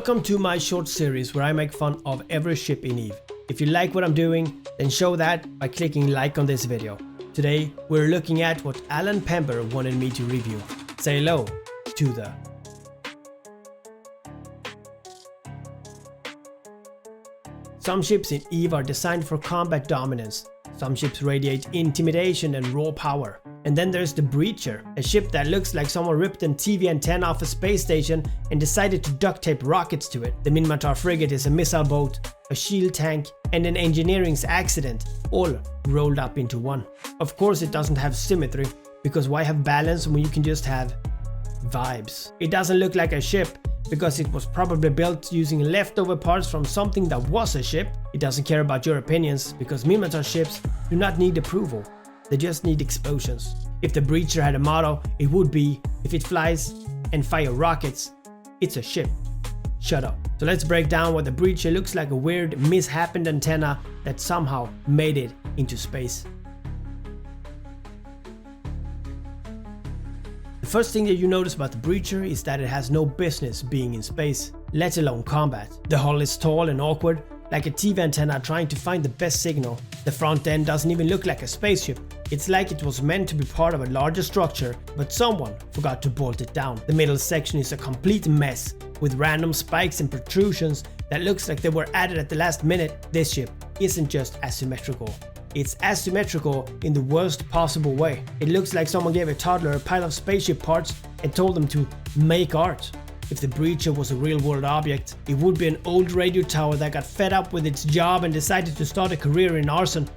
Welcome to my short series where I make fun of every ship in EVE. If you like what I'm doing, then show that by clicking like on this video. Today we're looking at what Alan Pember wanted me to review. Say hello to the... Some ships in EVE are designed for combat dominance. Some ships radiate intimidation and raw power. And then there's the Breacher, a ship that looks like someone ripped an TV antenna off a space station and decided to duct tape rockets to it. The Minmatar frigate is a missile boat, a shield tank, and an engineering's accident, all rolled up into one. Of course it doesn't have symmetry, because why have balance when you can just have vibes? It doesn't look like a ship, because it was probably built using leftover parts from something that was a ship. It doesn't care about your opinions, because Minmatar ships do not need approval. They just need explosions. If the Breacher had a motto, it would be, if it flies and fire rockets, it's a ship. Shut up. So let's break down what the Breacher looks like: a weird mishappened antenna that somehow made it into space. The first thing that you notice about the Breacher is that it has no business being in space, let alone combat. The hull is tall and awkward, like a TV antenna trying to find the best signal. The front end doesn't even look like a spaceship. It's like it was meant to be part of a larger structure, but someone forgot to bolt it down. The middle section is a complete mess, with random spikes and protrusions that looks like they were added at the last minute. This ship isn't just asymmetrical. It's asymmetrical in the worst possible way. It looks like someone gave a toddler a pile of spaceship parts and told them to make art. If the Breacher was a real-world object, it would be an old radio tower that got fed up with its job and decided to start a career in arson.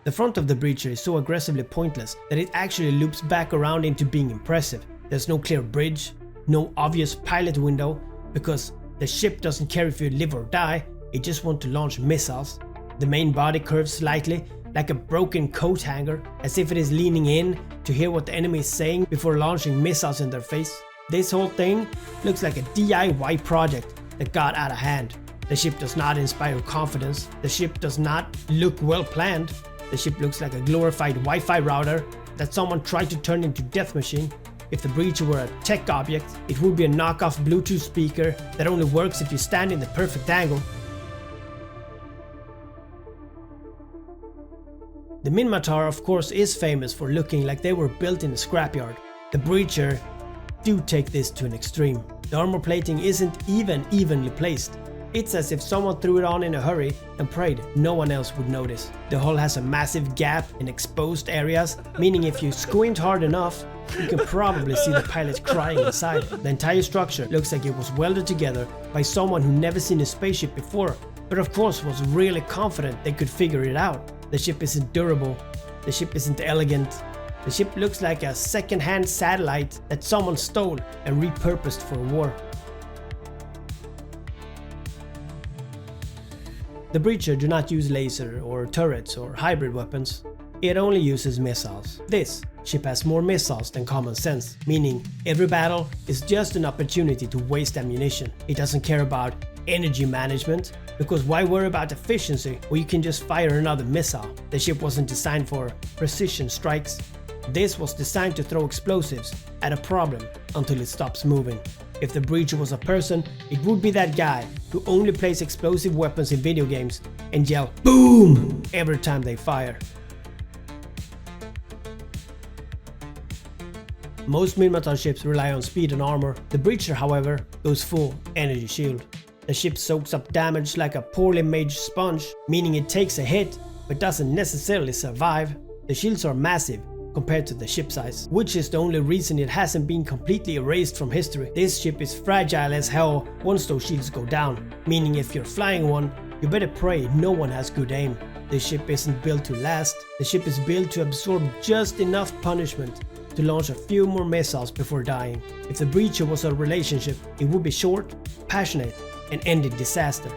The front of the Breacher is so aggressively pointless that it actually loops back around into being impressive. There's no clear bridge, no obvious pilot window, because the ship doesn't care if you live or die, it just wants to launch missiles. The main body curves slightly, like a broken coat hanger, as if it is leaning in to hear what the enemy is saying before launching missiles in their face. This whole thing looks like a DIY project that got out of hand. The ship does not inspire confidence. The ship does not look well planned. The ship looks like a glorified Wi-Fi router that someone tried to turn into death machine. If the Breacher were a tech object, it would be a knockoff Bluetooth speaker that only works if you stand in the perfect angle. The Minmatar, of course, is famous for looking like they were built in a scrapyard. The Breacher do take this to an extreme. The armor plating isn't even evenly placed. It's as if someone threw it on in a hurry and prayed no one else would notice. The hull has a massive gap in exposed areas, meaning if you squint hard enough, you can probably see the pilot crying inside. The entire structure looks like it was welded together by someone who never seen a spaceship before, but of course was really confident they could figure it out. The ship isn't durable, the ship isn't elegant, the ship looks like a second-hand satellite that someone stole and repurposed for war. The Breacher do not use laser or turrets or hybrid weapons. It only uses missiles. This ship has more missiles than common sense, meaning every battle is just an opportunity to waste ammunition. It doesn't care about energy management, because why worry about efficiency when you can just fire another missile? The ship wasn't designed for precision strikes. This was designed to throw explosives at a problem until it stops moving. If the Breacher was a person, it would be that guy who only plays explosive weapons in video games and yell BOOM every time they fire. Most Minmatar ships rely on speed and armor. The Breacher, however, goes full energy shield. The ship soaks up damage like a poorly made sponge, meaning it takes a hit but doesn't necessarily survive. The shields are massive compared to the ship size, which is the only reason it hasn't been completely erased from history. This ship is fragile as hell once those shields go down, meaning if you're flying one, you better pray no one has good aim. This ship isn't built to last. The ship is built to absorb just enough punishment to launch a few more missiles before dying. If the Breacher was a relationship, it would be short, passionate, and end in disaster.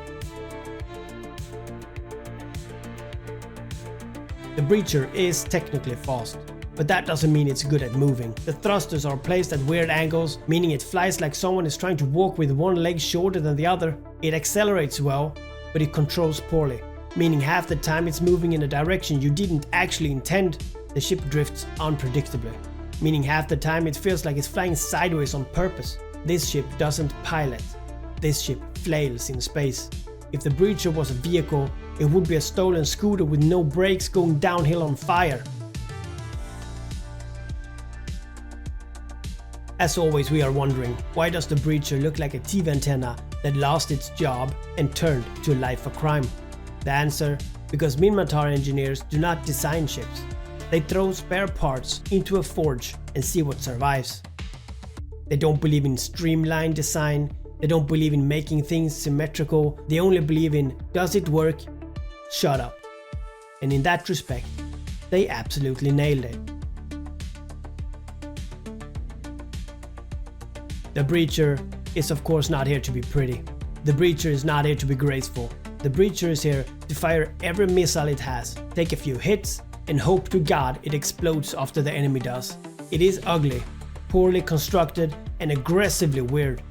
The Breacher is technically fast, but that doesn't mean it's good at moving. The thrusters are placed at weird angles, meaning it flies like someone is trying to walk with one leg shorter than the other. It accelerates well, but it controls poorly, meaning half the time it's moving in a direction you didn't actually intend. The ship drifts unpredictably. meaning half the time it feels like it's flying sideways on purpose. This ship doesn't pilot. This ship flails in space. If the Breacher was a vehicle, it would be a stolen scooter with no brakes going downhill on fire. As always, we are wondering, why does the Breacher look like a TV antenna that lost its job and turned to a life of crime? The answer: because Minmatar engineers do not design ships. They throw spare parts into a forge and see what survives. They don't believe in streamlined design. They don't believe in making things symmetrical. They only believe in, does it work? Shut up. And in that respect, they absolutely nailed it. The Breacher is of course not here to be pretty. The Breacher is not here to be graceful. The Breacher is here to fire every missile it has, take a few hits, and hope to God it explodes after the enemy does. It is ugly, poorly constructed, and aggressively weird.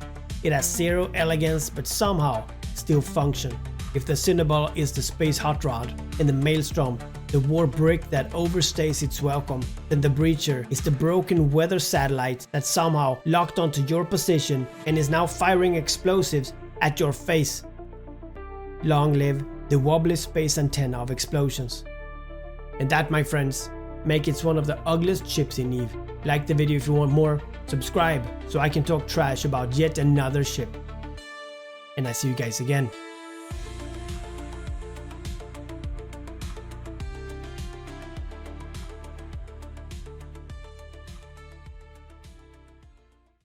It has zero elegance but somehow still function. If the Cinnaball is the space hot rod and the Maelstrom the war brick that overstays its welcome, then the Breacher is the broken weather satellite that somehow locked onto your position and is now firing explosives at your face. Long live the wobbly space antenna of explosions. And that, my friends, make it one of the ugliest ships in EVE. Like the video if you want more, subscribe so I can talk trash about yet another ship. And I see you guys again.